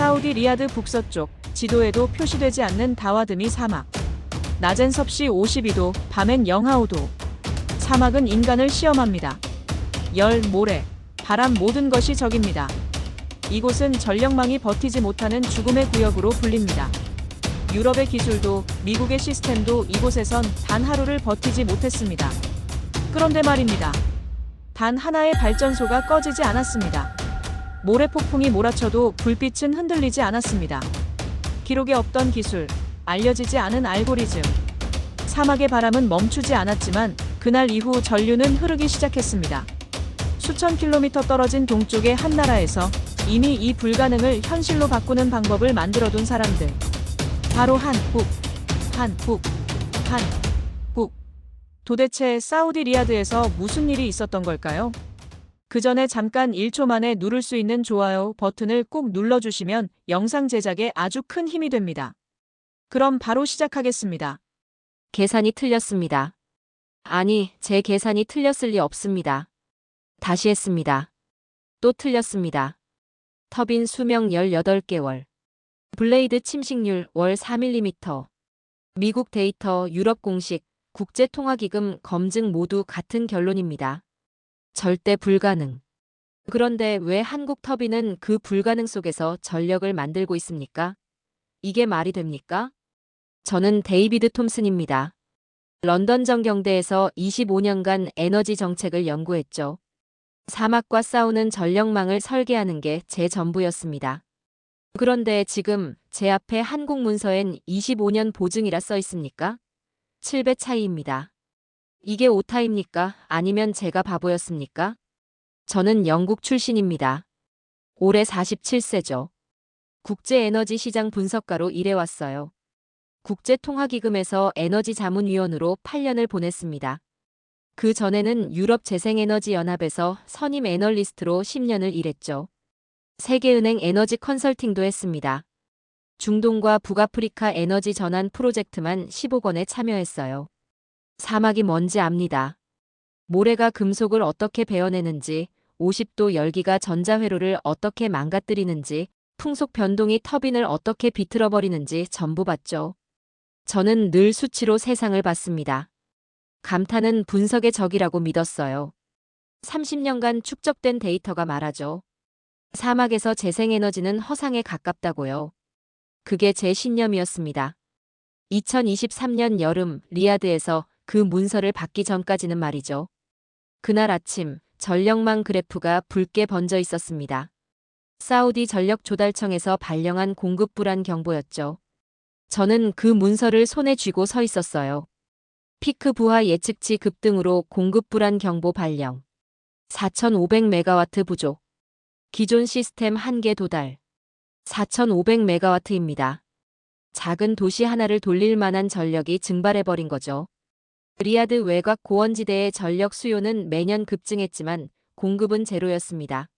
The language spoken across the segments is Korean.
사우디 리야드 북서쪽, 지도에도 표시되지 않는 다와드미 사막. 낮엔 섭씨 52도, 밤엔 영하 5도. 사막은 인간을 시험합니다. 열, 모래, 바람 모든 것이 적입니다. 이곳은 전력망이 버티지 못하는 죽음의 구역으로 불립니다. 유럽의 기술도 미국의 시스템도 이곳에선 단 하루를 버티지 못했습니다. 그런데 말입니다. 단 하나의 발전소가 꺼지지 않았습니다. 모래폭풍이 몰아쳐도 불빛은 흔들리지 않았습니다. 기록에 없던 기술, 알려지지 않은 알고리즘. 사막의 바람은 멈추지 않았지만 그날 이후 전류는 흐르기 시작했습니다. 수천 킬로미터 떨어진 동쪽의 한 나라에서 이미 이 불가능을 현실로 바꾸는 방법을 만들어둔 사람들. 바로 한국. 도대체 사우디 리야드에서 무슨 일이 있었던 걸까요? 그 전에 잠깐 1초 만에 누를 수 있는 좋아요 버튼을 꾹 눌러주시면 영상 제작에 아주 큰 힘이 됩니다. 그럼 바로 시작하겠습니다. 계산이 틀렸습니다. 아니, 제 계산이 틀렸을 리 없습니다. 다시 했습니다. 또 틀렸습니다. 터빈 수명 18개월. 블레이드 침식률 월 4mm. 미국 데이터, 유럽 공식, 국제통화기금 검증 모두 같은 결론입니다. 절대 불가능. 그런데 왜 한국 터빈은 그 불가능 속에서 전력을 만들고 있습니까? 이게 말이 됩니까? 저는 데이비드 톰슨입니다. 런던 정경대에서 25년간 에너지 정책을 연구했죠. 사막과 싸우는 전력망을 설계하는 게 제 전부였습니다. 그런데 지금 제 앞에 한국 문서엔 25년 보증이라 써 있습니까? 7배 차이입니다. 이게 오타입니까? 아니면 제가 바보였습니까? 저는 영국 출신입니다. 올해 47세죠. 국제에너지시장 분석가로 일해왔어요. 국제통화기금에서 에너지자문위원으로 8년을 보냈습니다. 그 전에는 유럽재생에너지연합에서 선임 애널리스트로 10년을 일했죠. 세계은행 에너지 컨설팅도 했습니다. 중동과 북아프리카 에너지 전환 프로젝트만 15건에 참여했어요. 사막이 뭔지 압니다. 모래가 금속을 어떻게 베어내는지, 50도 열기가 전자회로를 어떻게 망가뜨리는지, 풍속 변동이 터빈을 어떻게 비틀어버리는지 전부 봤죠. 저는 늘 수치로 세상을 봤습니다. 감탄은 분석의 적이라고 믿었어요. 30년간 축적된 데이터가 말하죠. 사막에서 재생에너지는 허상에 가깝다고요. 그게 제 신념이었습니다. 2023년 여름 리야드에서 그 문서를 받기 전까지는 말이죠. 그날 아침 전력망 그래프가 붉게 번져 있었습니다. 사우디 전력조달청에서 발령한 공급 불안 경보였죠. 저는 그 문서를 손에 쥐고 서 있었어요. 피크 부하 예측치 급등으로 공급 불안 경보 발령. 4,500메가와트 부족. 기존 시스템 한계 도달. 4,500메가와트입니다. 작은 도시 하나를 돌릴 만한 전력이 증발해버린 거죠. 리야드 외곽 고원지대의 전력 수요는 매년 급증했지만 공급은 제로였습니다.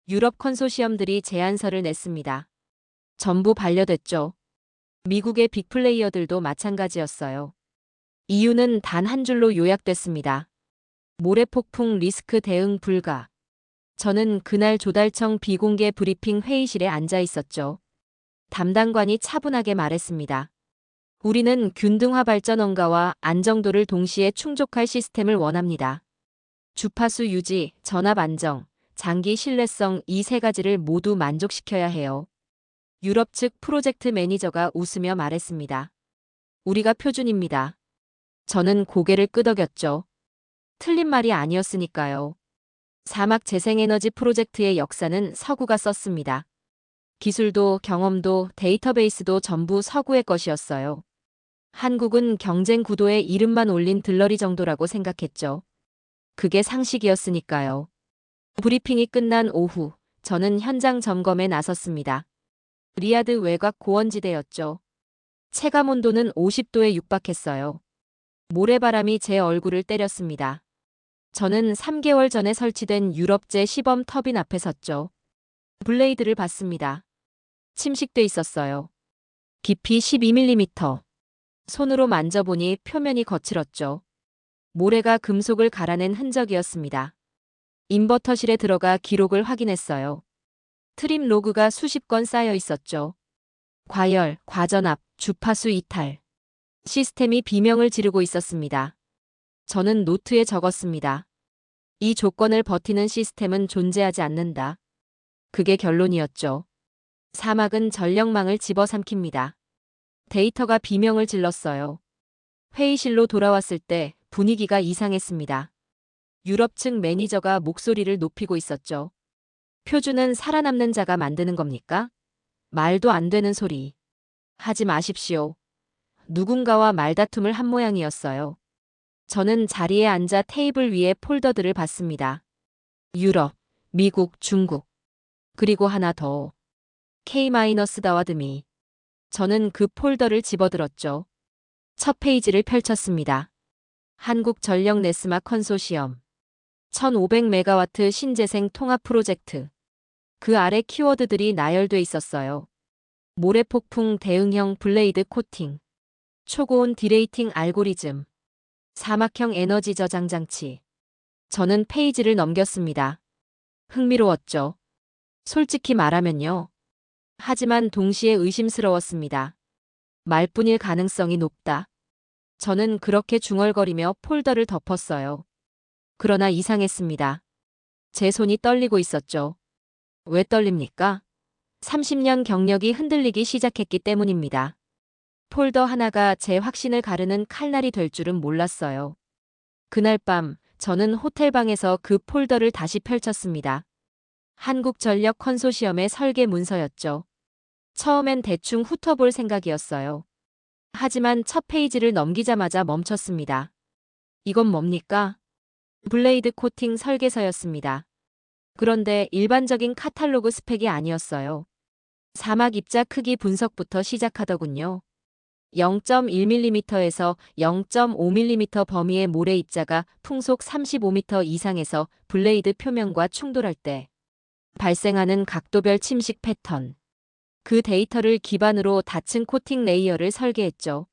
유럽 컨소시엄들이 제안서를 냈습니다. 전부 반려됐죠. 미국의 빅플레이어들도 마찬가지였어요. 이유는 단 한 줄로 요약됐습니다. 모래폭풍 리스크 대응 불가. 저는 그날 조달청 비공개 브리핑 회의실에 앉아 있었죠. 담당관이 차분하게 말했습니다. 우리는 균등화 발전 원가와 안정도를 동시에 충족할 시스템을 원합니다. 주파수 유지, 전압 안정, 장기 신뢰성 이 세 가지를 모두 만족시켜야 해요. 유럽 측 프로젝트 매니저가 웃으며 말했습니다. 우리가 표준입니다. 저는 고개를 끄덕였죠. 틀린 말이 아니었으니까요. 사막 재생에너지 프로젝트의 역사는 서구가 썼습니다. 기술도 경험도 데이터베이스도 전부 서구의 것이었어요. 한국은 경쟁 구도에 이름만 올린 들러리 정도라고 생각했죠. 그게 상식이었으니까요. 브리핑이 끝난 오후, 저는 현장 점검에 나섰습니다. 리야드 외곽 고원지대였죠. 체감온도는 50도에 육박했어요. 모래바람이 제 얼굴을 때렸습니다. 저는 3개월 전에 설치된 유럽제 시범 터빈 앞에 섰죠. 블레이드를 봤습니다. 침식돼 있었어요. 깊이 12mm. 손으로 만져보니 표면이 거칠었죠. 모래가 금속을 갈아낸 흔적이었습니다. 인버터실에 들어가 기록을 확인했어요. 트림 로그가 수십 건 쌓여 있었죠. 과열, 과전압, 주파수 이탈. 시스템이 비명을 지르고 있었습니다. 저는 노트에 적었습니다. 이 조건을 버티는 시스템은 존재하지 않는다. 그게 결론이었죠. 사막은 전력망을 집어삼킵니다. 데이터가 비명을 질렀어요. 회의실로 돌아왔을 때 분위기가 이상했습니다. 유럽 측 매니저가 목소리를 높이고 있었죠. 표준은 살아남는 자가 만드는 겁니까? 말도 안 되는 소리. 하지 마십시오. 누군가와 말다툼을 한 모양이었어요. 저는 자리에 앉아 테이블 위에 폴더들을 봤습니다. 유럽, 미국, 중국. 그리고 하나 더. K-다와드미. 저는 그 폴더를 집어들었죠. 첫 페이지를 펼쳤습니다. 한국전력 네스마 컨소시엄. 1500메가와트 신재생 통합 프로젝트. 그 아래 키워드들이 나열돼 있었어요. 모래폭풍 대응형 블레이드 코팅. 초고온 디레이팅 알고리즘. 사막형 에너지 저장 장치. 저는 페이지를 넘겼습니다. 흥미로웠죠. 솔직히 말하면요. 하지만 동시에 의심스러웠습니다. 말뿐일 가능성이 높다. 저는 그렇게 중얼거리며 폴더를 덮었어요. 그러나 이상했습니다. 제 손이 떨리고 있었죠. 왜 떨립니까? 30년 경력이 흔들리기 시작했기 때문입니다. 폴더 하나가 제 확신을 가르는 칼날이 될 줄은 몰랐어요. 그날 밤 저는 호텔방에서 그 폴더를 다시 펼쳤습니다. 한국전력 컨소시엄의 설계 문서였죠. 처음엔 대충 훑어볼 생각이었어요. 하지만 첫 페이지를 넘기자마자 멈췄습니다. 이건 뭡니까? 블레이드 코팅 설계서였습니다. 그런데 일반적인 카탈로그 스펙이 아니었어요. 사막 입자 크기 분석부터 시작하더군요. 0.1mm에서 0.5mm 범위의 모래 입자가 풍속 35m 이상에서 블레이드 표면과 충돌할 때 발생하는 각도별 침식 패턴. 그 데이터를 기반으로 다층 코팅 레이어를 설계했죠.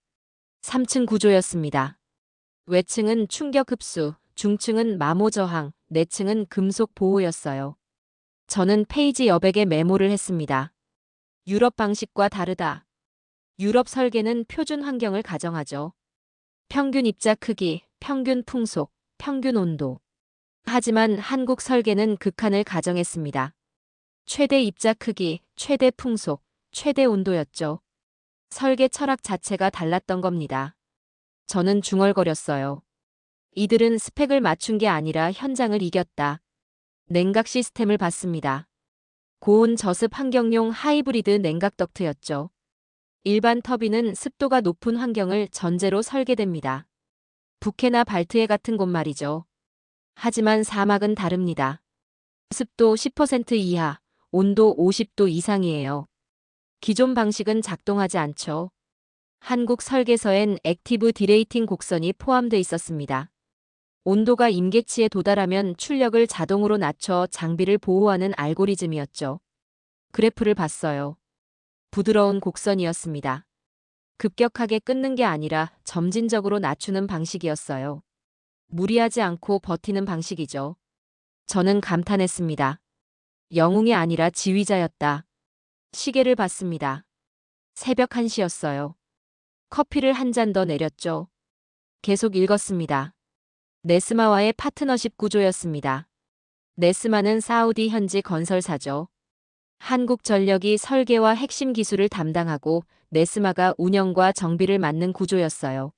3층 구조였습니다. 외층은 충격 흡수, 중층은 마모 저항, 내층은 금속 보호였어요. 저는 페이지 여백에 메모를 했습니다. 유럽 방식과 다르다. 유럽 설계는 표준 환경을 가정하죠. 평균 입자 크기, 평균 풍속, 평균 온도. 하지만 한국 설계는 극한을 가정했습니다. 최대 입자 크기, 최대 풍속, 최대 온도였죠. 설계 철학 자체가 달랐던 겁니다. 저는 중얼거렸어요. 이들은 스펙을 맞춘 게 아니라 현장을 이겼다. 냉각 시스템을 봤습니다. 고온 저습 환경용 하이브리드 냉각 덕트였죠. 일반 터빈은 습도가 높은 환경을 전제로 설계됩니다. 북해나 발트해 같은 곳 말이죠. 하지만 사막은 다릅니다. 습도 10% 이하, 온도 50도 이상이에요. 기존 방식은 작동하지 않죠. 한국 설계서엔 액티브 디레이팅 곡선이 포함돼 있었습니다. 온도가 임계치에 도달하면 출력을 자동으로 낮춰 장비를 보호하는 알고리즘이었죠. 그래프를 봤어요. 부드러운 곡선이었습니다. 급격하게 끊는 게 아니라 점진적으로 낮추는 방식이었어요. 무리하지 않고 버티는 방식이죠. 저는 감탄했습니다. 영웅이 아니라 지휘자였다. 시계를 봤습니다. 새벽 1시였어요. 커피를 한 잔 더 내렸죠. 계속 읽었습니다. 네스마와의 파트너십 구조였습니다. 네스마는 사우디 현지 건설사죠. 한국전력이 설계와 핵심 기술을 담당하고 네스마가 운영과 정비를 맡는 구조였어요.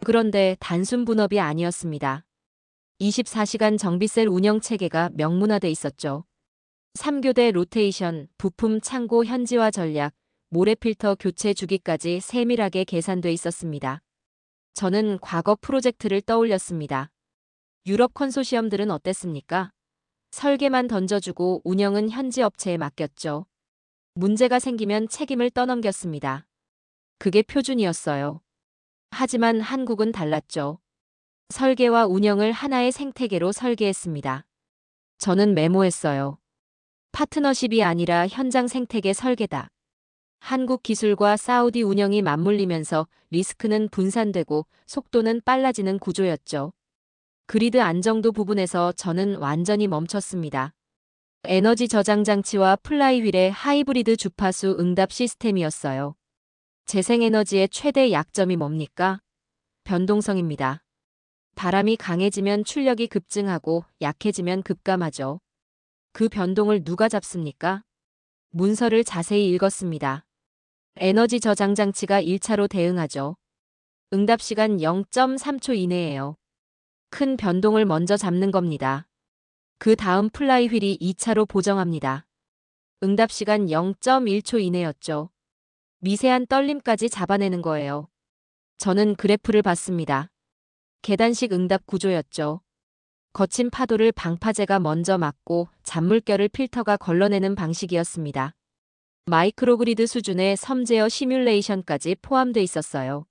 그런데 단순 분업이 아니었습니다. 24시간 정비셀 운영 체계가 명문화돼 있었죠. 3교대 로테이션, 부품 창고 현지화 전략, 모래 필터 교체 주기까지 세밀하게 계산돼 있었습니다. 저는 과거 프로젝트를 떠올렸습니다. 유럽 컨소시엄들은 어땠습니까? 설계만 던져주고 운영은 현지 업체에 맡겼죠. 문제가 생기면 책임을 떠넘겼습니다. 그게 표준이었어요. 하지만 한국은 달랐죠. 설계와 운영을 하나의 생태계로 설계했습니다. 저는 메모했어요. 파트너십이 아니라 현장 생태계 설계다. 한국 기술과 사우디 운영이 맞물리면서 리스크는 분산되고 속도는 빨라지는 구조였죠. 그리드 안정도 부분에서 저는 완전히 멈췄습니다. 에너지 저장 장치와 플라이휠의 하이브리드 주파수 응답 시스템이었어요. 재생에너지의 최대 약점이 뭡니까? 변동성입니다. 바람이 강해지면 출력이 급증하고 약해지면 급감하죠. 그 변동을 누가 잡습니까? 문서를 자세히 읽었습니다. 에너지 저장 장치가 1차로 대응하죠. 응답 시간 0.3초 이내예요. 큰 변동을 먼저 잡는 겁니다. 그 다음 플라이휠이 2차로 보정합니다. 응답 시간 0.1초 이내였죠. 미세한 떨림까지 잡아내는 거예요. 저는 그래프를 봤습니다. 계단식 응답 구조였죠. 거친 파도를 방파제가 먼저 막고 잔물결을 필터가 걸러내는 방식이었습니다. 마이크로그리드 수준의 섬 제어 시뮬레이션까지 포함돼 있었어요.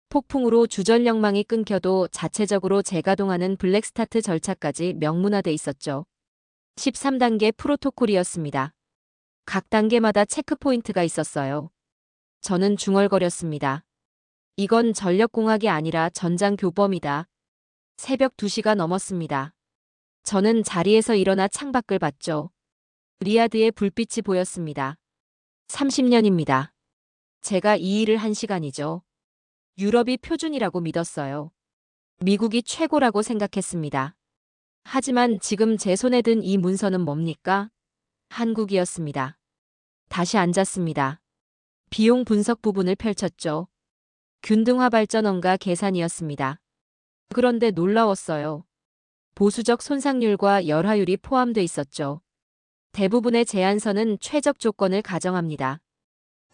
폭풍으로 주전력망이 끊겨도 자체적으로 재가동하는 블랙스타트 절차까지 명문화돼 있었죠. 13단계 프로토콜이었습니다. 각 단계마다 체크포인트가 있었어요. 저는 중얼거렸습니다. 이건 전력공학이 아니라 전장교범이다. 새벽 2시가 넘었습니다. 저는 자리에서 일어나 창밖을 봤죠. 리야드의 불빛이 보였습니다. 30년입니다. 제가 이 일을 한 시간이죠. 유럽이 표준이라고 믿었어요. 미국이 최고라고 생각했습니다. 하지만 지금 제 손에 든 이 문서는 뭡니까? 한국이었습니다. 다시 앉았습니다. 비용 분석 부분을 펼쳤죠. 균등화 발전원가 계산이었습니다. 그런데 놀라웠어요. 보수적 손상률과 열화율이 포함돼 있었죠. 대부분의 제안서는 최적 조건을 가정합니다.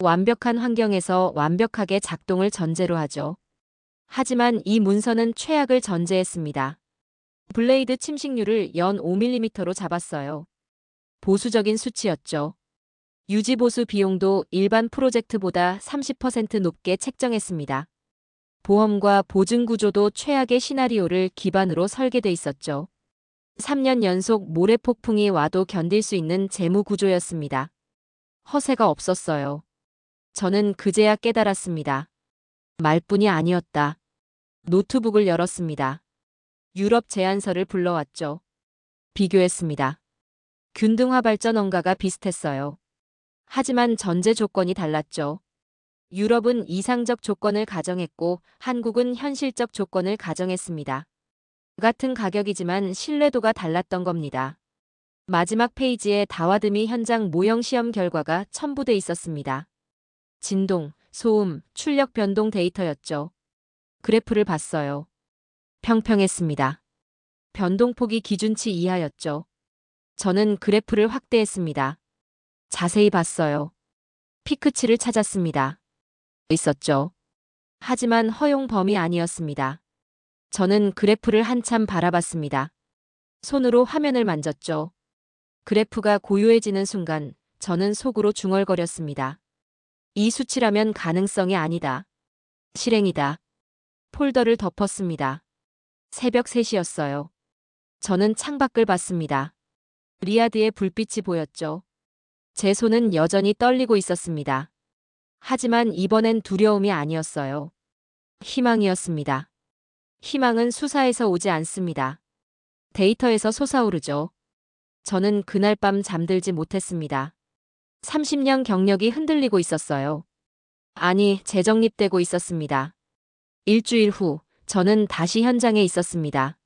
완벽한 환경에서 완벽하게 작동을 전제로 하죠. 하지만 이 문서는 최악을 전제했습니다. 블레이드 침식률을 연 5mm로 잡았어요. 보수적인 수치였죠. 유지보수 비용도 일반 프로젝트보다 30% 높게 책정했습니다. 보험과 보증 구조도 최악의 시나리오를 기반으로 설계돼 있었죠. 3년 연속 모래폭풍이 와도 견딜 수 있는 재무 구조였습니다. 허세가 없었어요. 저는 그제야 깨달았습니다. 말뿐이 아니었다. 노트북을 열었습니다. 유럽 제안서를 불러왔죠. 비교했습니다. 균등화 발전원가가 비슷했어요. 하지만 전제 조건이 달랐죠. 유럽은 이상적 조건을 가정했고 한국은 현실적 조건을 가정했습니다. 같은 가격이지만 신뢰도가 달랐던 겁니다. 마지막 페이지에 다와드미 현장 모형 시험 결과가 첨부돼 있었습니다. 진동, 소음, 출력 변동 데이터였죠. 그래프를 봤어요. 평평했습니다. 변동폭이 기준치 이하였죠. 저는 그래프를 확대했습니다. 자세히 봤어요. 피크치를 찾았습니다. 있었죠. 하지만 허용 범위 아니었습니다. 저는 그래프를 한참 바라봤습니다. 손으로 화면을 만졌죠. 그래프가 고요해지는 순간 저는 속으로 중얼거렸습니다. 이 수치라면 가능성이 아니다. 실행이다. 폴더를 덮었습니다. 새벽 3시였어요. 저는 창밖을 봤습니다. 리야드의 불빛이 보였죠. 제 손은 여전히 떨리고 있었습니다. 하지만 이번엔 두려움이 아니었어요. 희망이었습니다. 희망은 수사에서 오지 않습니다. 데이터에서 솟아오르죠. 저는 그날 밤 잠들지 못했습니다. 30년 경력이 흔들리고 있었어요. 아니, 재정립되고 있었습니다. 일주일 후, 저는 다시 현장에 있었습니다.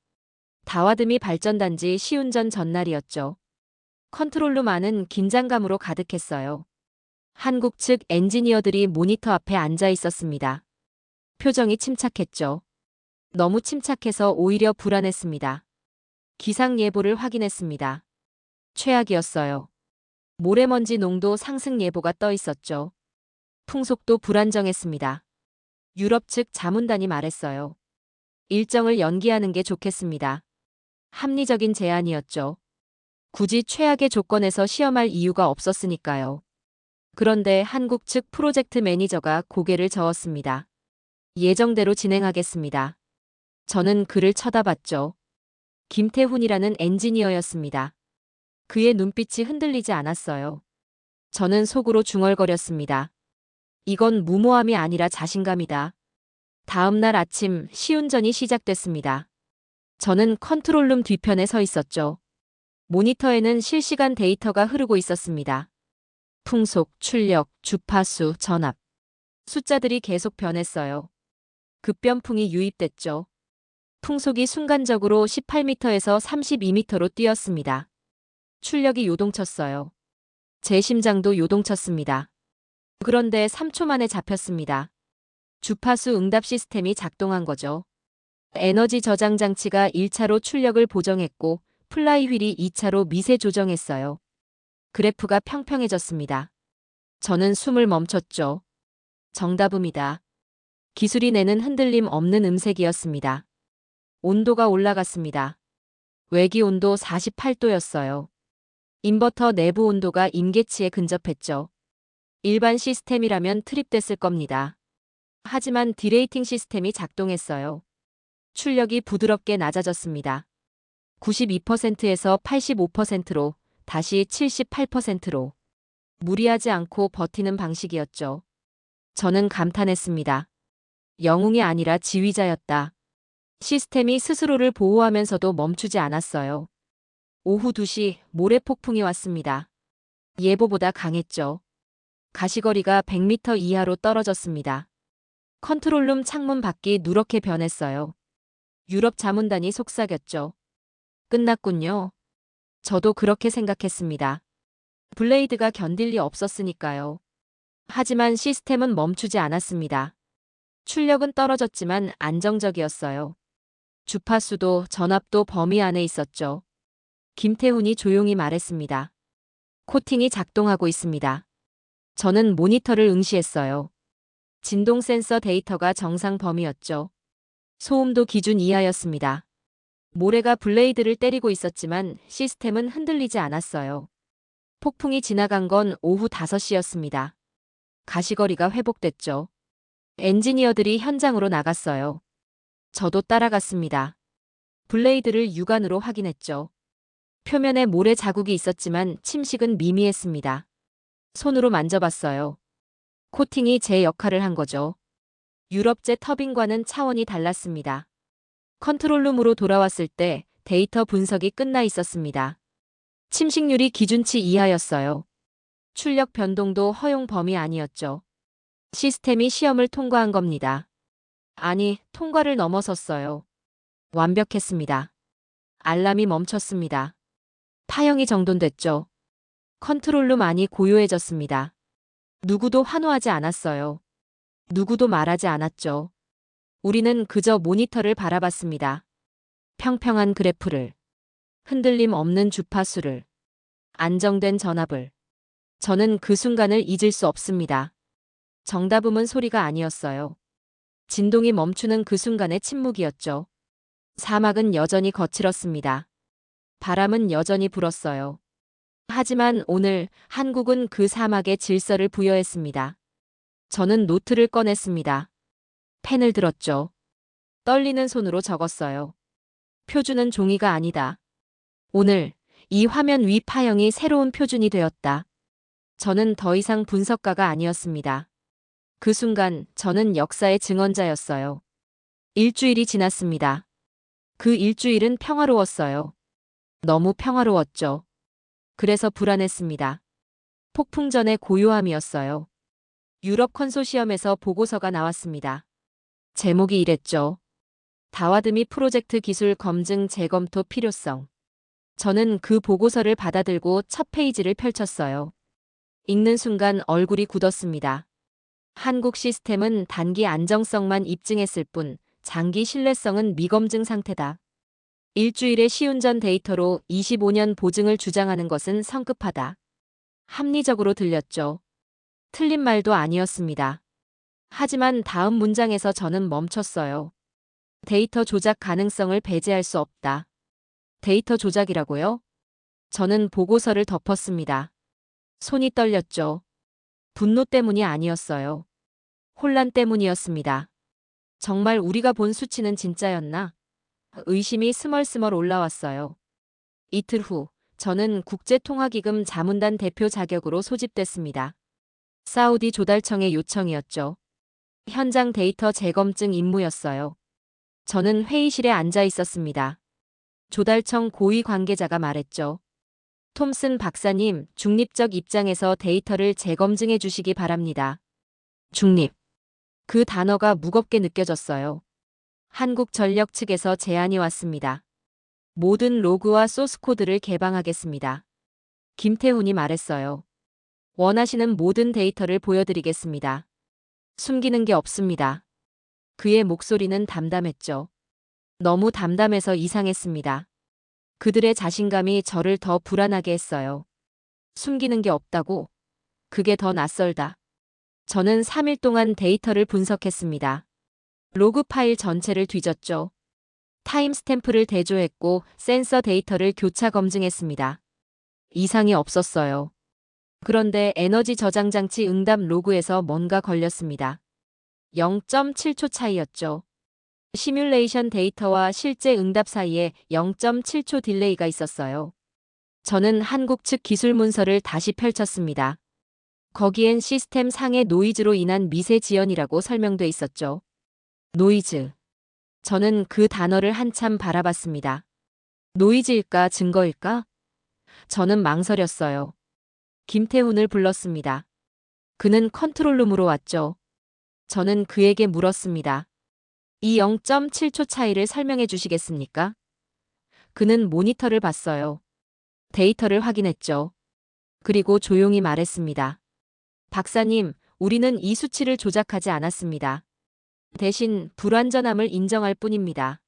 다와드미 발전단지 시운전 전날이었죠. 컨트롤룸 안은 긴장감으로 가득했어요. 한국 측 엔지니어들이 모니터 앞에 앉아 있었습니다. 표정이 침착했죠. 너무 침착해서 오히려 불안했습니다. 기상 예보를 확인했습니다. 최악이었어요. 모래먼지 농도 상승 예보가 떠 있었죠. 풍속도 불안정했습니다. 유럽 측 자문단이 말했어요. 일정을 연기하는 게 좋겠습니다. 합리적인 제안이었죠. 굳이 최악의 조건에서 시험할 이유가 없었으니까요. 그런데 한국 측 프로젝트 매니저가 고개를 저었습니다. 예정대로 진행하겠습니다. 저는 그를 쳐다봤죠. 김태훈이라는 엔지니어였습니다. 그의 눈빛이 흔들리지 않았어요. 저는 속으로 중얼거렸습니다. 이건 무모함이 아니라 자신감이다. 다음 날 아침 시운전이 시작됐습니다. 저는 컨트롤룸 뒤편에 서 있었죠. 모니터에는 실시간 데이터가 흐르고 있었습니다. 풍속, 출력, 주파수, 전압. 숫자들이 계속 변했어요. 급변풍이 유입됐죠. 풍속이 순간적으로 18m에서 32m로 뛰었습니다. 출력이 요동쳤어요. 제 심장도 요동쳤습니다. 그런데 3초 만에 잡혔습니다. 주파수 응답 시스템이 작동한 거죠. 에너지 저장 장치가 1차로 출력을 보정했고 플라이휠이 2차로 미세 조정했어요. 그래프가 평평해졌습니다. 저는 숨을 멈췄죠. 정답입니다. 기술이 내는 흔들림 없는 음색이었습니다. 온도가 올라갔습니다. 외기 온도 48도였어요. 인버터 내부 온도가 임계치에 근접했죠. 일반 시스템이라면 트립됐을 겁니다. 하지만 디레이팅 시스템이 작동했어요. 출력이 부드럽게 낮아졌습니다. 92%에서 85%로 다시 78%로. 무리하지 않고 버티는 방식이었죠. 저는 감탄했습니다. 영웅이 아니라 지휘자였다. 시스템이 스스로를 보호하면서도 멈추지 않았어요. 오후 2시 모래폭풍이 왔습니다. 예보보다 강했죠. 가시거리가 100m 이하로 떨어졌습니다. 컨트롤룸 창문 밖이 누렇게 변했어요. 유럽 자문단이 속삭였죠. 끝났군요. 저도 그렇게 생각했습니다. 블레이드가 견딜 리 없었으니까요. 하지만 시스템은 멈추지 않았습니다. 출력은 떨어졌지만 안정적이었어요. 주파수도 전압도 범위 안에 있었죠. 김태훈이 조용히 말했습니다. 코팅이 작동하고 있습니다. 저는 모니터를 응시했어요. 진동 센서 데이터가 정상 범위였죠. 소음도 기준 이하였습니다. 모래가 블레이드를 때리고 있었지만 시스템은 흔들리지 않았어요. 폭풍이 지나간 건 오후 5시였습니다. 가시거리가 회복됐죠. 엔지니어들이 현장으로 나갔어요. 저도 따라갔습니다. 블레이드를 육안으로 확인했죠. 표면에 모래 자국이 있었지만 침식은 미미했습니다. 손으로 만져봤어요. 코팅이 제 역할을 한 거죠. 유럽제 터빈과는 차원이 달랐습니다. 컨트롤룸으로 돌아왔을 때 데이터 분석이 끝나 있었습니다. 침식률이 기준치 이하였어요. 출력 변동도 허용 범위 아니었죠. 시스템이 시험을 통과한 겁니다. 아니, 통과를 넘어섰어요. 완벽했습니다. 알람이 멈췄습니다. 파형이 정돈됐죠. 컨트롤룸 안이 고요해졌습니다. 누구도 환호하지 않았어요. 누구도 말하지 않았죠. 우리는 그저 모니터를 바라봤습니다. 평평한 그래프를, 흔들림 없는 주파수를, 안정된 전압을. 저는 그 순간을 잊을 수 없습니다. 정답음은 소리가 아니었어요. 진동이 멈추는 그 순간의 침묵이었죠. 사막은 여전히 거칠었습니다. 바람은 여전히 불었어요. 하지만 오늘 한국은 그 사막에 질서를 부여했습니다. 저는 노트를 꺼냈습니다. 펜을 들었죠. 떨리는 손으로 적었어요. 표준은 종이가 아니다. 오늘 이 화면 위 파형이 새로운 표준이 되었다. 저는 더 이상 분석가가 아니었습니다. 그 순간 저는 역사의 증언자였어요. 일주일이 지났습니다. 그 일주일은 평화로웠어요. 너무 평화로웠죠. 그래서 불안했습니다. 폭풍 전의 고요함이었어요. 유럽 컨소시엄에서 보고서가 나왔습니다. 제목이 이랬죠. 다와드미 프로젝트 기술 검증 재검토 필요성. 저는 그 보고서를 받아들고 첫 페이지를 펼쳤어요. 읽는 순간 얼굴이 굳었습니다. 한국 시스템은 단기 안정성만 입증했을 뿐 장기 신뢰성은 미검증 상태다. 일주일의 시운전 데이터로 25년 보증을 주장하는 것은 성급하다. 합리적으로 들렸죠. 틀린 말도 아니었습니다. 하지만 다음 문장에서 저는 멈췄어요. 데이터 조작 가능성을 배제할 수 없다. 데이터 조작이라고요? 저는 보고서를 덮었습니다. 손이 떨렸죠. 분노 때문이 아니었어요. 혼란 때문이었습니다. 정말 우리가 본 수치는 진짜였나? 의심이 스멀스멀 올라왔어요. 이틀 후, 저는 국제통화기금 자문단 대표 자격으로 소집됐습니다. 사우디 조달청의 요청이었죠. 현장 데이터 재검증 임무였어요. 저는 회의실에 앉아 있었습니다. 조달청 고위 관계자가 말했죠. 톰슨 박사님, 중립적 입장에서 데이터를 재검증해 주시기 바랍니다. 중립. 그 단어가 무겁게 느껴졌어요. 한국전력 측에서 제안이 왔습니다. 모든 로그와 소스 코드를 개방하겠습니다. 김태훈이 말했어요. 원하시는 모든 데이터를 보여드리겠습니다. 숨기는 게 없습니다. 그의 목소리는 담담했죠. 너무 담담해서 이상했습니다. 그들의 자신감이 저를 더 불안하게 했어요. 숨기는 게 없다고? 그게 더 낯설다. 저는 3일 동안 데이터를 분석했습니다. 로그 파일 전체를 뒤졌죠. 타임스탬프를 대조했고 센서 데이터를 교차 검증했습니다. 이상이 없었어요. 그런데 에너지 저장 장치 응답 로그에서 뭔가 걸렸습니다. 0.7초 차이였죠. 시뮬레이션 데이터와 실제 응답 사이에 0.7초 딜레이가 있었어요. 저는 한국 측 기술 문서를 다시 펼쳤습니다. 거기엔 시스템 상의 노이즈로 인한 미세 지연이라고 설명돼 있었죠. 노이즈. 저는 그 단어를 한참 바라봤습니다. 노이즈일까 증거일까? 저는 망설였어요. 김태훈을 불렀습니다. 그는 컨트롤룸으로 왔죠. 저는 그에게 물었습니다. 이 0.7초 차이를 설명해 주시겠습니까? 그는 모니터를 봤어요. 데이터를 확인했죠. 그리고 조용히 말했습니다. 박사님, 우리는 이 수치를 조작하지 않았습니다. 대신 불완전함을 인정할 뿐입니다.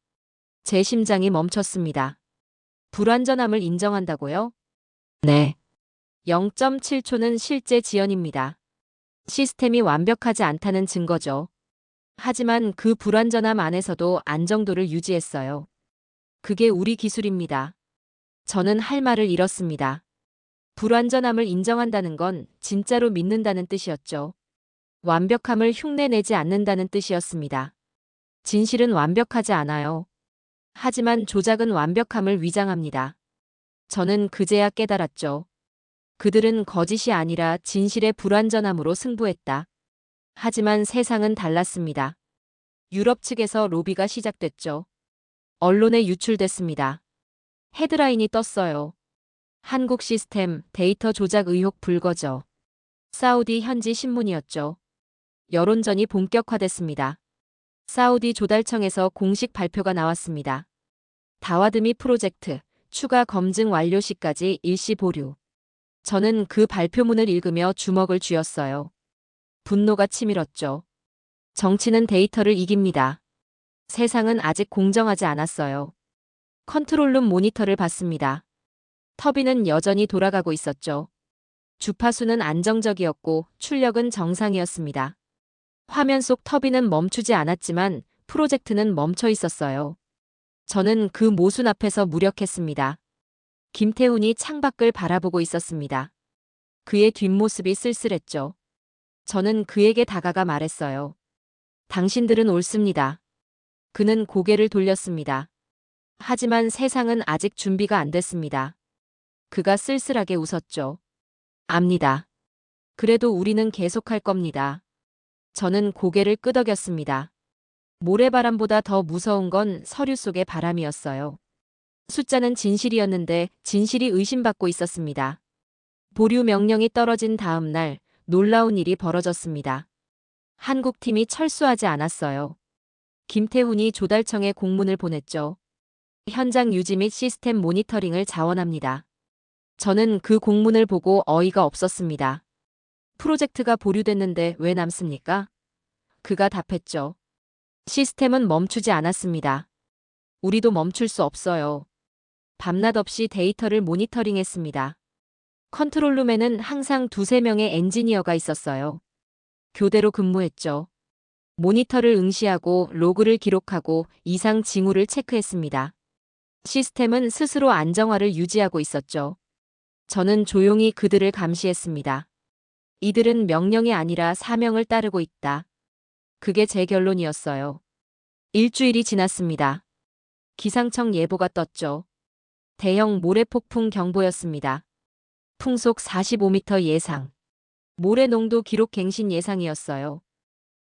제 심장이 멈췄습니다. 불완전함을 인정한다고요? 네. 0.7초는 실제 지연입니다. 시스템이 완벽하지 않다는 증거죠. 하지만 그 불완전함 안에서도 안정도를 유지했어요. 그게 우리 기술입니다. 저는 할 말을 잃었습니다. 불완전함을 인정한다는 건 진짜로 믿는다는 뜻이었죠. 완벽함을 흉내내지 않는다는 뜻이었습니다. 진실은 완벽하지 않아요. 하지만 조작은 완벽함을 위장합니다. 저는 그제야 깨달았죠. 그들은 거짓이 아니라 진실의 불완전함으로 승부했다. 하지만 세상은 달랐습니다. 유럽 측에서 로비가 시작됐죠. 언론에 유출됐습니다. 헤드라인이 떴어요. 한국 시스템 데이터 조작 의혹 불거져. 사우디 현지 신문이었죠. 여론전이 본격화됐습니다. 사우디 조달청에서 공식 발표가 나왔습니다. 다와드미 프로젝트 추가 검증 완료 시까지 일시 보류. 저는 그 발표문을 읽으며 주먹을 쥐었어요. 분노가 치밀었죠. 정치는 데이터를 이깁니다. 세상은 아직 공정하지 않았어요. 컨트롤룸 모니터를 봤습니다. 터빈은 여전히 돌아가고 있었죠. 주파수는 안정적이었고 출력은 정상이었습니다. 화면 속 터빈은 멈추지 않았지만 프로젝트는 멈춰 있었어요. 저는 그 모순 앞에서 무력했습니다. 김태훈이 창밖을 바라보고 있었습니다. 그의 뒷모습이 쓸쓸했죠. 저는 그에게 다가가 말했어요. 당신들은 옳습니다. 그는 고개를 돌렸습니다. 하지만 세상은 아직 준비가 안 됐습니다. 그가 쓸쓸하게 웃었죠. 압니다. 그래도 우리는 계속할 겁니다. 저는 고개를 끄덕였습니다. 모래바람보다 더 무서운 건 서류 속의 바람이었어요. 숫자는 진실이었는데 진실이 의심받고 있었습니다. 보류 명령이 떨어진 다음 날 놀라운 일이 벌어졌습니다. 한국팀이 철수하지 않았어요. 김태훈이 조달청에 공문을 보냈죠. 현장 유지 및 시스템 모니터링을 자원합니다. 저는 그 공문을 보고 어이가 없었습니다. 프로젝트가 보류됐는데 왜 남습니까? 그가 답했죠. 시스템은 멈추지 않았습니다. 우리도 멈출 수 없어요. 밤낮 없이 데이터를 모니터링했습니다. 컨트롤룸에는 항상 2~3명의 엔지니어가 있었어요. 교대로 근무했죠. 모니터를 응시하고 로그를 기록하고 이상 징후를 체크했습니다. 시스템은 스스로 안정화를 유지하고 있었죠. 저는 조용히 그들을 감시했습니다. 이들은 명령이 아니라 사명을 따르고 있다. 그게 제 결론이었어요. 일주일이 지났습니다. 기상청 예보가 떴죠. 대형 모래폭풍 경보였습니다. 풍속 45m 예상. 모래 농도 기록 갱신 예상이었어요.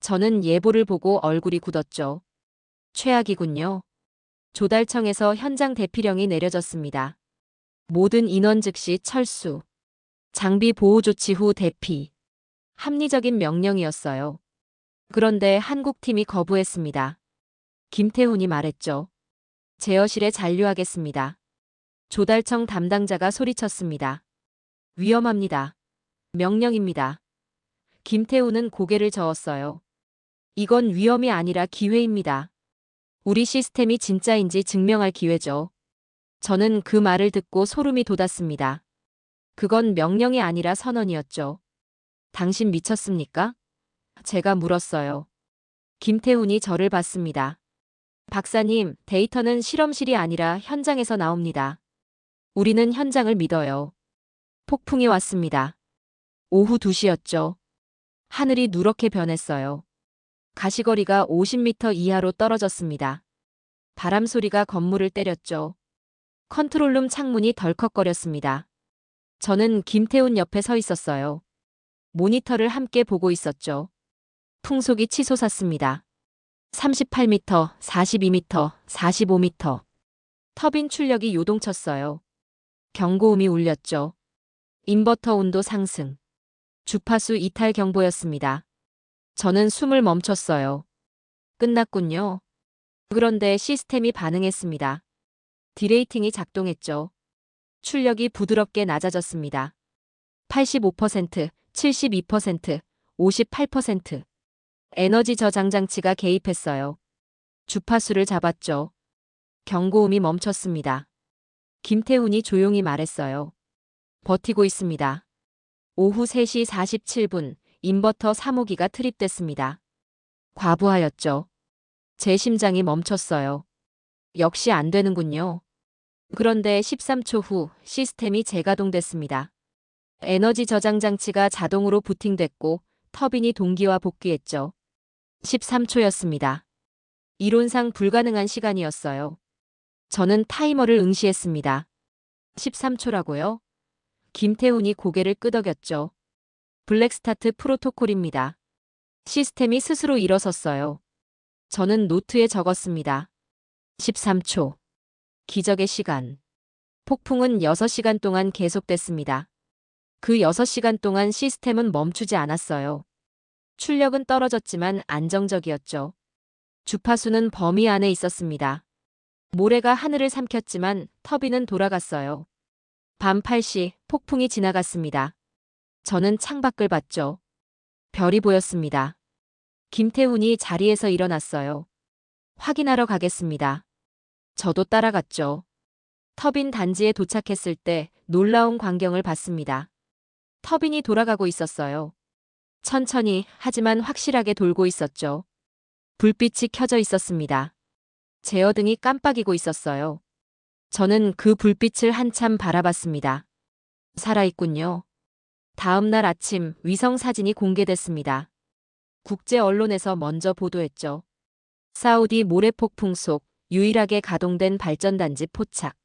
저는 예보를 보고 얼굴이 굳었죠. 최악이군요. 조달청에서 현장 대피령이 내려졌습니다. 모든 인원 즉시 철수. 장비 보호 조치 후 대피. 합리적인 명령이었어요. 그런데 한국팀이 거부했습니다. 김태훈이 말했죠. 제어실에 잔류하겠습니다. 조달청 담당자가 소리쳤습니다. 위험합니다. 명령입니다. 김태훈은 고개를 저었어요. 이건 위험이 아니라 기회입니다. 우리 시스템이 진짜인지 증명할 기회죠. 저는 그 말을 듣고 소름이 돋았습니다. 그건 명령이 아니라 선언이었죠. 당신 미쳤습니까? 제가 물었어요. 김태훈이 저를 봤습니다. 박사님, 데이터는 실험실이 아니라 현장에서 나옵니다. 우리는 현장을 믿어요. 폭풍이 왔습니다. 오후 2시였죠. 하늘이 누렇게 변했어요. 가시거리가 50m 이하로 떨어졌습니다. 바람 소리가 건물을 때렸죠. 컨트롤룸 창문이 덜컥거렸습니다. 저는 김태훈 옆에 서 있었어요. 모니터를 함께 보고 있었죠. 풍속이 치솟았습니다. 38m, 42m, 45m. 터빈 출력이 요동쳤어요. 경고음이 울렸죠. 인버터 온도 상승. 주파수 이탈 경보였습니다. 저는 숨을 멈췄어요. 끝났군요. 그런데 시스템이 반응했습니다. 디레이팅이 작동했죠. 출력이 부드럽게 낮아졌습니다. 85%, 72%, 58%. 에너지 저장 장치가 개입했어요. 주파수를 잡았죠. 경고음이 멈췄습니다. 김태훈이 조용히 말했어요. 버티고 있습니다. 오후 3시 47분, 인버터 3호기가 트립됐습니다. 과부하였죠. 제 심장이 멈췄어요. 역시 안 되는군요. 그런데 13초 후 시스템이 재가동됐습니다. 에너지 저장 장치가 자동으로 부팅됐고 터빈이 동기화 복귀했죠. 13초였습니다. 이론상 불가능한 시간이었어요. 저는 타이머를 응시했습니다. 13초라고요? 김태훈이 고개를 끄덕였죠. 블랙스타트 프로토콜입니다. 시스템이 스스로 일어섰어요. 저는 노트에 적었습니다. 13초. 기적의 시간. 폭풍은 6시간 동안 계속됐습니다. 그 6시간 동안 시스템은 멈추지 않았어요. 출력은 떨어졌지만 안정적이었죠. 주파수는 범위 안에 있었습니다. 모래가 하늘을 삼켰지만 터빈은 돌아갔어요. 밤 8시 폭풍이 지나갔습니다. 저는 창밖을 봤죠. 별이 보였습니다. 김태훈이 자리에서 일어났어요. 확인하러 가겠습니다. 저도 따라갔죠. 터빈 단지에 도착했을 때 놀라운 광경을 봤습니다. 터빈이 돌아가고 있었어요. 천천히 하지만 확실하게 돌고 있었죠. 불빛이 켜져 있었습니다. 제어등이 깜빡이고 있었어요. 저는 그 불빛을 한참 바라봤습니다. 살아있군요. 다음 날 아침 위성 사진이 공개됐습니다. 국제 언론에서 먼저 보도했죠. 사우디 모래폭풍 속 유일하게 가동된 발전단지 포착.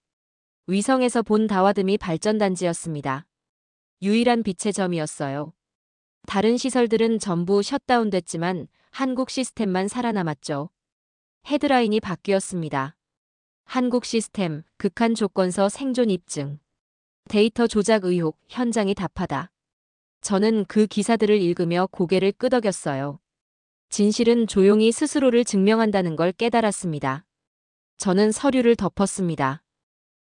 위성에서 본 다와드미 발전단지였습니다. 유일한 빛의 점이었어요. 다른 시설들은 전부 셧다운됐지만 한국 시스템만 살아남았죠. 헤드라인이 바뀌었습니다. 한국 시스템, 극한 조건서 생존 입증. 데이터 조작 의혹, 현장이 답하다. 저는 그 기사들을 읽으며 고개를 끄덕였어요. 진실은 조용히 스스로를 증명한다는 걸 깨달았습니다. 저는 서류를 덮었습니다.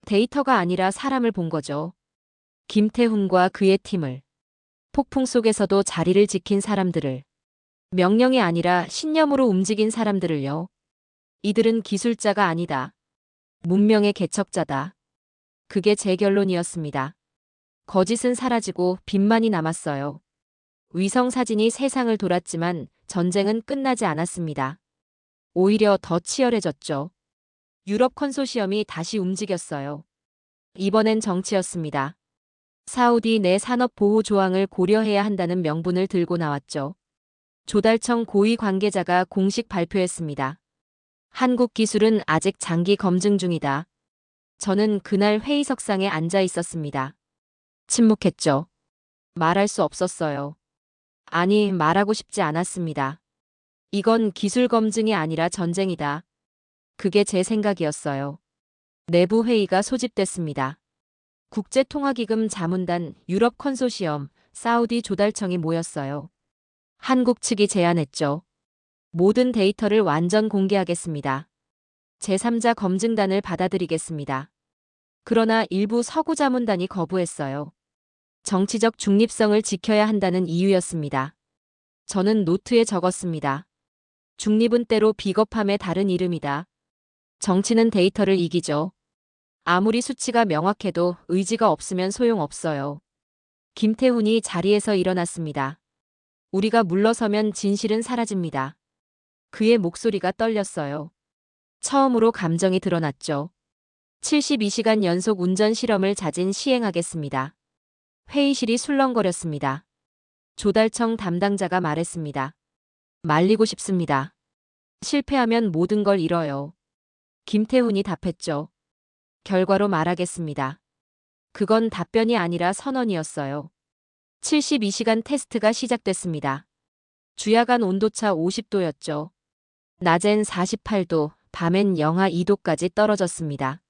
데이터가 아니라 사람을 본 거죠. 김태훈과 그의 팀을. 폭풍 속에서도 자리를 지킨 사람들을. 명령이 아니라 신념으로 움직인 사람들을요. 이들은 기술자가 아니다. 문명의 개척자다. 그게 제 결론이었습니다. 거짓은 사라지고 빛만이 남았어요. 위성 사진이 세상을 돌았지만 전쟁은 끝나지 않았습니다. 오히려 더 치열해졌죠. 유럽 컨소시엄이 다시 움직였어요. 이번엔 정치였습니다. 사우디 내 산업 보호 조항을 고려해야 한다는 명분을 들고 나왔죠. 조달청 고위 관계자가 공식 발표했습니다. 한국 기술은 아직 장기 검증 중이다. 저는 그날 회의석상에 앉아 있었습니다. 침묵했죠. 말할 수 없었어요. 아니, 말하고 싶지 않았습니다. 이건 기술 검증이 아니라 전쟁이다. 그게 제 생각이었어요. 내부 회의가 소집됐습니다. 국제통화기금 자문단, 유럽 컨소시엄, 사우디 조달청이 모였어요. 한국 측이 제안했죠. 모든 데이터를 완전 공개하겠습니다. 제3자 검증단을 받아들이겠습니다. 그러나 일부 서구 자문단이 거부했어요. 정치적 중립성을 지켜야 한다는 이유였습니다. 저는 노트에 적었습니다. 중립은 때로 비겁함의 다른 이름이다. 정치는 데이터를 이기죠. 아무리 수치가 명확해도 의지가 없으면 소용없어요. 김태훈이 자리에서 일어났습니다. 우리가 물러서면 진실은 사라집니다. 그의 목소리가 떨렸어요. 처음으로 감정이 드러났죠. 72시간 연속 운전 실험을 자진 시행하겠습니다. 회의실이 술렁거렸습니다. 조달청 담당자가 말했습니다. 말리고 싶습니다. 실패하면 모든 걸 잃어요. 김태훈이 답했죠. 결과로 말하겠습니다. 그건 답변이 아니라 선언이었어요. 72시간 테스트가 시작됐습니다. 주야간 온도차 50도였죠. 낮엔 48도, 밤엔 영하 2도까지 떨어졌습니다.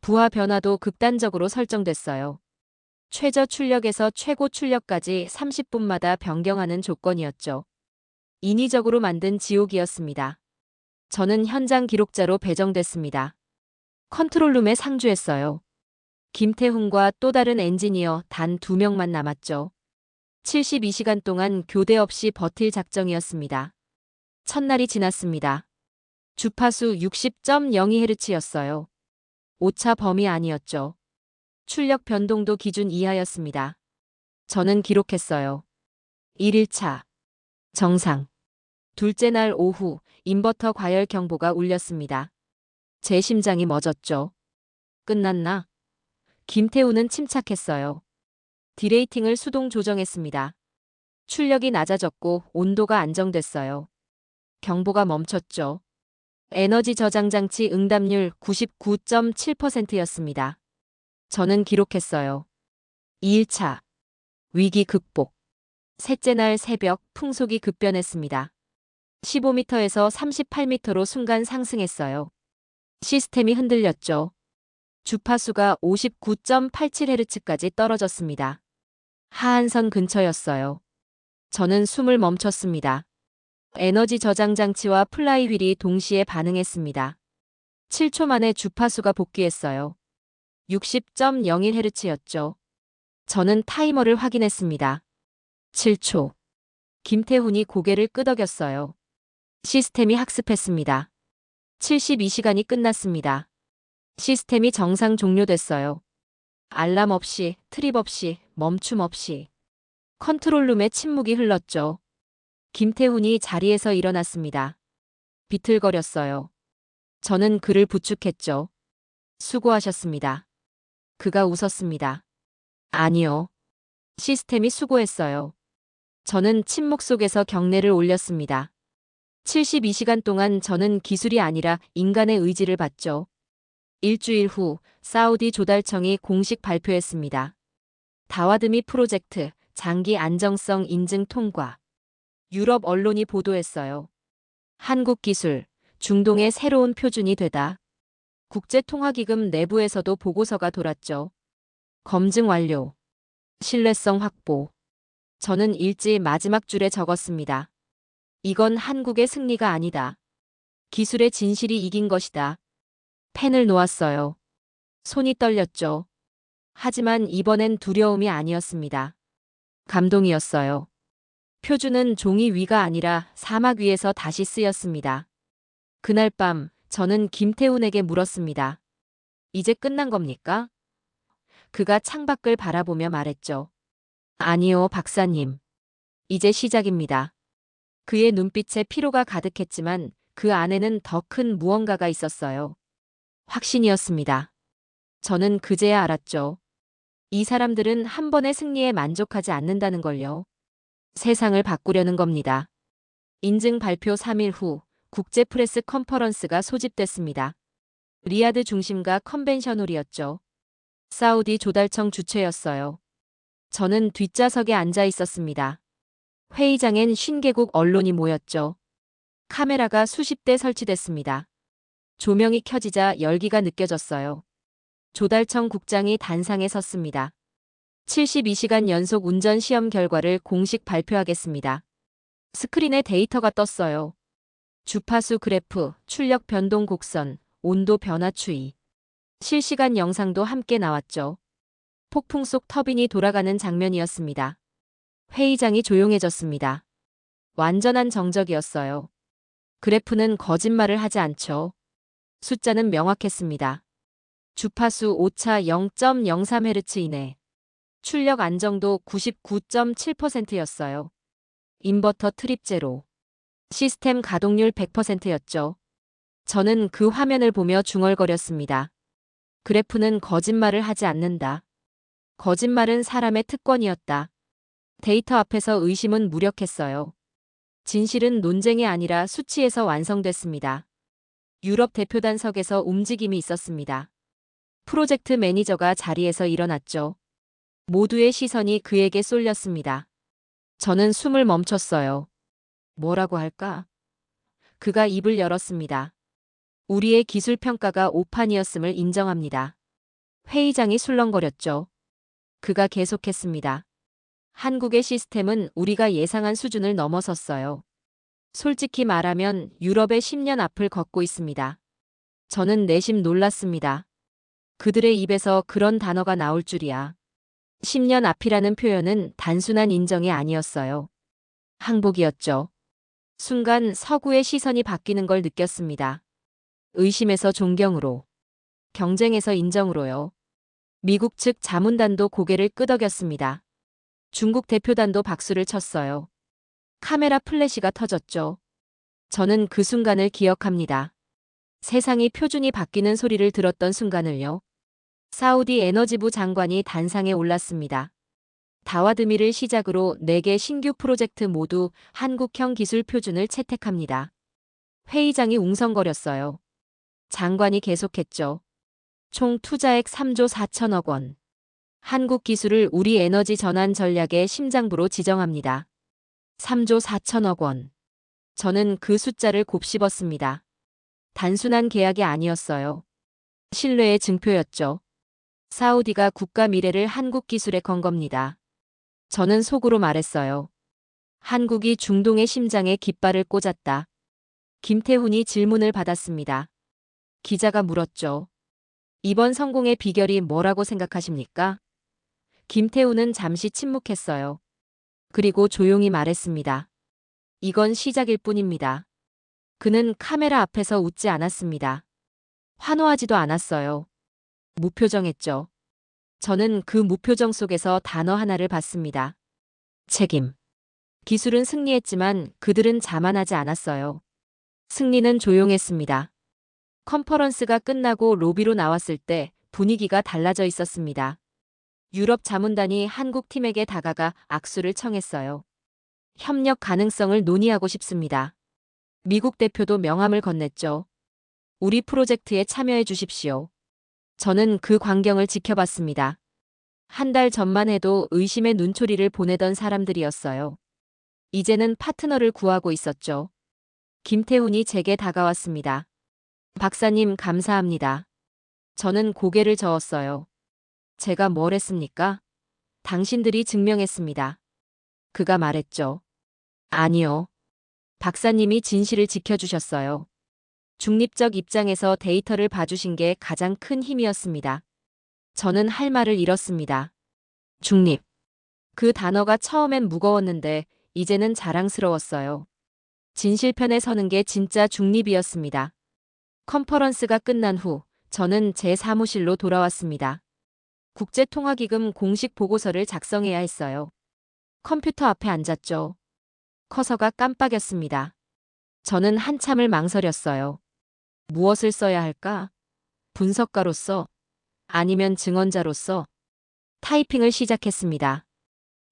부하 변화도 극단적으로 설정됐어요. 최저 출력에서 최고 출력까지 30분마다 변경하는 조건이었죠. 인위적으로 만든 지옥이었습니다. 저는 현장 기록자로 배정됐습니다. 컨트롤룸에 상주했어요. 김태훈과 또 다른 엔지니어 단 2명만 남았죠. 72시간 동안 교대 없이 버틸 작정이었습니다. 첫날이 지났습니다. 주파수 60.02Hz였어요. 오차 범위 아니었죠. 출력 변동도 기준 이하였습니다. 저는 기록했어요. 1일차 정상. 둘째 날 오후 인버터 과열 경보가 울렸습니다. 제 심장이 멎었죠. 끝났나? 김태우는 침착했어요. 디레이팅을 수동 조정했습니다. 출력이 낮아졌고 온도가 안정됐어요. 경보가 멈췄죠. 에너지 저장 장치 응답률 99.7%였습니다. 저는 기록했어요. 2일차 위기 극복. 셋째 날 새벽 풍속이 급변했습니다. 15m에서 38m로 순간 상승했어요. 시스템이 흔들렸죠. 주파수가 59.87Hz까지 떨어졌습니다. 하한선 근처였어요. 저는 숨을 멈췄습니다. 에너지 저장 장치와 플라이휠이 동시에 반응했습니다. 7초 만에 주파수가 복귀했어요. 60.01Hz였죠. 저는 타이머를 확인했습니다. 7초. 김태훈이 고개를 끄덕였어요. 시스템이 학습했습니다. 72시간이 끝났습니다. 시스템이 정상 종료됐어요. 알람 없이, 트립 없이, 멈춤 없이. 컨트롤룸에 침묵이 흘렀죠. 김태훈이 자리에서 일어났습니다. 비틀거렸어요. 저는 그를 부축했죠. 수고하셨습니다. 그가 웃었습니다. 아니요. 시스템이 수고했어요. 저는 침묵 속에서 경례를 올렸습니다. 72시간 동안 저는 기술이 아니라 인간의 의지를 봤죠. 일주일 후 사우디 조달청이 공식 발표했습니다. 다와드미 프로젝트 장기 안정성 인증 통과. 유럽 언론이 보도했어요. 한국 기술, 중동의 새로운 표준이 되다. 국제통화기금 내부에서도 보고서가 돌았죠. 검증 완료. 신뢰성 확보. 저는 일지 마지막 줄에 적었습니다. 이건 한국의 승리가 아니다. 기술의 진실이 이긴 것이다. 펜을 놓았어요. 손이 떨렸죠. 하지만 이번엔 두려움이 아니었습니다. 감동이었어요. 표준은 종이 위가 아니라 사막 위에서 다시 쓰였습니다. 그날 밤 저는 김태훈에게 물었습니다. 이제 끝난 겁니까? 그가 창밖을 바라보며 말했죠. 아니요, 박사님. 이제 시작입니다. 그의 눈빛에 피로가 가득했지만 그 안에는 더 큰 무언가가 있었어요. 확신이었습니다. 저는 그제야 알았죠. 이 사람들은 한 번의 승리에 만족하지 않는다는 걸요. 세상을 바꾸려는 겁니다. 인증 발표 3일 후 국제 프레스 컨퍼런스가 소집됐습니다. 리야드 중심가 컨벤션홀이었죠. 사우디 조달청 주최였어요. 저는 뒷좌석에 앉아 있었습니다. 회의장엔 50개국 언론이 모였죠. 카메라가 수십 대 설치됐습니다. 조명이 켜지자 열기가 느껴졌어요. 조달청 국장이 단상에 섰습니다. 72시간 연속 운전 시험 결과를 공식 발표하겠습니다. 스크린에 데이터가 떴어요. 주파수 그래프, 출력 변동 곡선, 온도 변화 추이. 실시간 영상도 함께 나왔죠. 폭풍 속 터빈이 돌아가는 장면이었습니다. 회의장이 조용해졌습니다. 완전한 정적이었어요. 그래프는 거짓말을 하지 않죠. 숫자는 명확했습니다. 주파수 오차 0.03Hz 이내. 출력 안정도 99.7%였어요. 인버터 트립 제로. 시스템 가동률 100%였죠. 저는 그 화면을 보며 중얼거렸습니다. 그래프는 거짓말을 하지 않는다. 거짓말은 사람의 특권이었다. 데이터 앞에서 의심은 무력했어요. 진실은 논쟁이 아니라 수치에서 완성됐습니다. 유럽 대표단석에서 움직임이 있었습니다. 프로젝트 매니저가 자리에서 일어났죠. 모두의 시선이 그에게 쏠렸습니다. 저는 숨을 멈췄어요. 뭐라고 할까? 그가 입을 열었습니다. 우리의 기술 평가가 오판이었음을 인정합니다. 회의장이 술렁거렸죠. 그가 계속했습니다. 한국의 시스템은 우리가 예상한 수준을 넘어섰어요. 솔직히 말하면 유럽의 10년 앞을 걷고 있습니다. 저는 내심 놀랐습니다. 그들의 입에서 그런 단어가 나올 줄이야. 10년 앞이라는 표현은 단순한 인정이 아니었어요. 항복이었죠. 순간 서구의 시선이 바뀌는 걸 느꼈습니다. 의심에서 존경으로, 경쟁에서 인정으로요. 미국 측 자문단도 고개를 끄덕였습니다. 중국 대표단도 박수를 쳤어요. 카메라 플래시가 터졌죠. 저는 그 순간을 기억합니다. 세상이 표준이 바뀌는 소리를 들었던 순간을요. 사우디 에너지부 장관이 단상에 올랐습니다. 다와드미를 시작으로 4개 신규 프로젝트 모두 한국형 기술 표준을 채택합니다. 회의장이 웅성거렸어요. 장관이 계속했죠. 총 투자액 3조 4천억 원. 한국 기술을 우리 에너지 전환 전략의 심장부로 지정합니다. 3조 4천억 원. 저는 그 숫자를 곱씹었습니다. 단순한 계약이 아니었어요. 신뢰의 증표였죠. 사우디가 국가 미래를 한국 기술에 건 겁니다. 저는 속으로 말했어요. 한국이 중동의 심장에 깃발을 꽂았다. 김태훈이 질문을 받았습니다. 기자가 물었죠. 이번 성공의 비결이 뭐라고 생각하십니까? 김태훈은 잠시 침묵했어요. 그리고 조용히 말했습니다. 이건 시작일 뿐입니다. 그는 카메라 앞에서 웃지 않았습니다. 환호하지도 않았어요. 무표정했죠. 저는 그 무표정 속에서 단어 하나를 봤습니다. 책임. 기술은 승리했지만 그들은 자만하지 않았어요. 승리는 조용했습니다. 컨퍼런스가 끝나고 로비로 나왔을 때 분위기가 달라져 있었습니다. 유럽 자문단이 한국 팀에게 다가가 악수를 청했어요. 협력 가능성을 논의하고 싶습니다. 미국 대표도 명함을 건넸죠. 우리 프로젝트에 참여해 주십시오. 저는 그 광경을 지켜봤습니다. 한 달 전만 해도 의심의 눈초리를 보내던 사람들이었어요. 이제는 파트너를 구하고 있었죠. 김태훈이 제게 다가왔습니다. 박사님 감사합니다. 저는 고개를 저었어요. 제가 뭘 했습니까? 당신들이 증명했습니다. 그가 말했죠. 아니요. 박사님이 진실을 지켜주셨어요. 중립적 입장에서 데이터를 봐주신 게 가장 큰 힘이었습니다. 저는 할 말을 잃었습니다. 중립. 그 단어가 처음엔 무거웠는데 이제는 자랑스러웠어요. 진실편에 서는 게 진짜 중립이었습니다. 컨퍼런스가 끝난 후 저는 제 사무실로 돌아왔습니다. 국제통화기금 공식 보고서를 작성해야 했어요. 컴퓨터 앞에 앉았죠. 커서가 깜빡였습니다. 저는 한참을 망설였어요. 무엇을 써야 할까? 분석가로서? 아니면 증언자로서? 타이핑을 시작했습니다.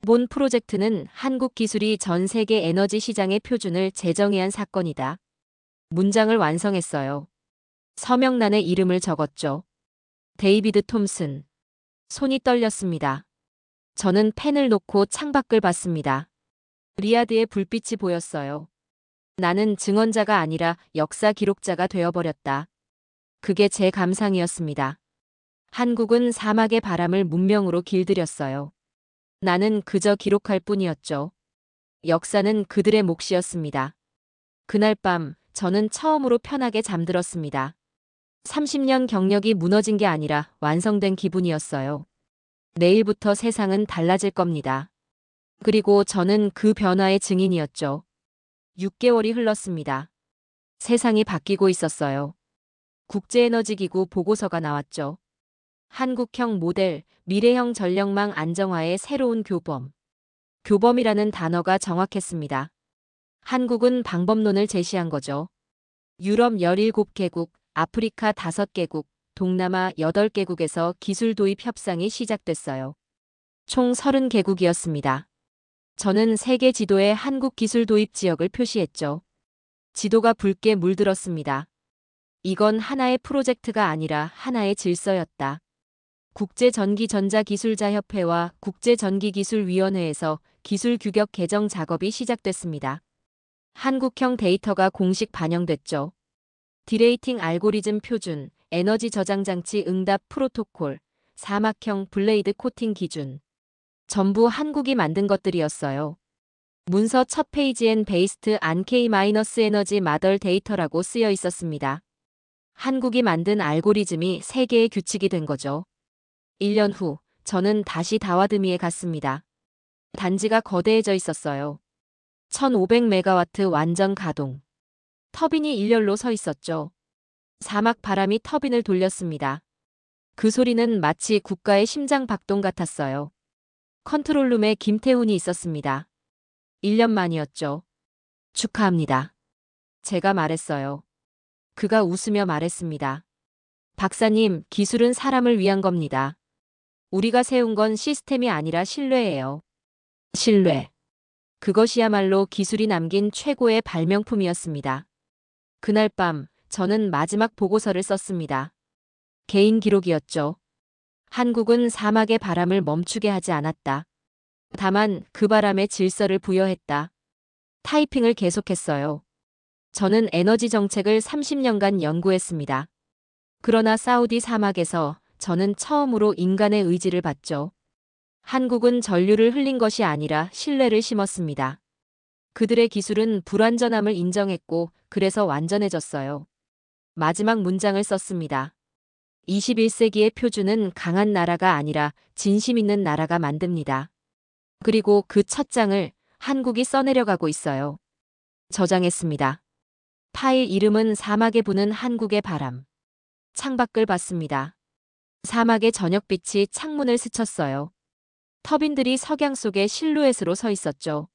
본 프로젝트는 한국 기술이 전 세계 에너지 시장의 표준을 제정해야 한 사건이다. 문장을 완성했어요. 서명란에 이름을 적었죠. 데이비드 톰슨. 손이 떨렸습니다. 저는 펜을 놓고 창밖을 봤습니다. 리야드의 불빛이 보였어요. 나는 증언자가 아니라 역사 기록자가 되어버렸다. 그게 제 감상이었습니다. 한국은 사막의 바람을 문명으로 길들였어요. 나는 그저 기록할 뿐이었죠. 역사는 그들의 몫이었습니다. 그날 밤 저는 처음으로 편하게 잠들었습니다. 30년 경력이 무너진 게 아니라 완성된 기분이었어요. 내일부터 세상은 달라질 겁니다. 그리고 저는 그 변화의 증인이었죠. 6개월이 흘렀습니다. 세상이 바뀌고 있었어요. 국제에너지기구 보고서가 나왔죠. 한국형 모델, 미래형 전력망 안정화의 새로운 교범. 교범이라는 단어가 정확했습니다. 한국은 방법론을 제시한 거죠. 유럽 17개국, 아프리카 5개국, 동남아 8개국에서 기술 도입 협상이 시작됐어요. 총 30개국이었습니다. 저는 세계 지도에 한국 기술 도입 지역을 표시했죠. 지도가 붉게 물들었습니다. 이건 하나의 프로젝트가 아니라 하나의 질서였다. 국제전기전자기술자협회와 국제전기기술위원회에서 기술 규격 개정 작업이 시작됐습니다. 한국형 데이터가 공식 반영됐죠. 디레이팅 알고리즘 표준, 에너지 저장 장치 응답 프로토콜, 사막형 블레이드 코팅 기준. 전부 한국이 만든 것들이었어요. 문서 첫 페이지엔 베이스트 안 K-에너지 마덜 데이터라고 쓰여 있었습니다. 한국이 만든 알고리즘이 세계의 규칙이 된 거죠. 1년 후, 저는 다시 다와드미에 갔습니다. 단지가 거대해져 있었어요. 1500메가와트 완전 가동. 터빈이 일렬로 서 있었죠. 사막 바람이 터빈을 돌렸습니다. 그 소리는 마치 국가의 심장 박동 같았어요. 컨트롤룸에 김태훈이 있었습니다. 1년 만이었죠. 축하합니다. 제가 말했어요. 그가 웃으며 말했습니다. 박사님, 기술은 사람을 위한 겁니다. 우리가 세운 건 시스템이 아니라 신뢰예요. 신뢰. 그것이야말로 기술이 남긴 최고의 발명품이었습니다. 그날 밤, 저는 마지막 보고서를 썼습니다. 개인 기록이었죠. 한국은 사막의 바람을 멈추게 하지 않았다. 다만 그 바람에 질서를 부여했다. 타이핑을 계속했어요. 저는 에너지 정책을 30년간 연구했습니다. 그러나 사우디 사막에서 저는 처음으로 인간의 의지를 봤죠. 한국은 전류를 흘린 것이 아니라 신뢰를 심었습니다. 그들의 기술은 불완전함을 인정했고 그래서 완전해졌어요. 마지막 문장을 썼습니다. 21세기의 표준은 강한 나라가 아니라 진심 있는 나라가 만듭니다. 그리고 그 첫 장을 한국이 써내려가고 있어요. 저장했습니다. 파일 이름은 사막에 부는 한국의 바람. 창밖을 봤습니다. 사막의 저녁빛이 창문을 스쳤어요. 터빈들이 석양 속의 실루엣으로 서 있었죠.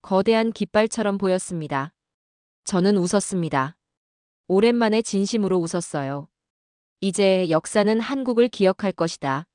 거대한 깃발처럼 보였습니다. 저는 웃었습니다. 오랜만에 진심으로 웃었어요. 이제 역사는 한국을 기억할 것이다.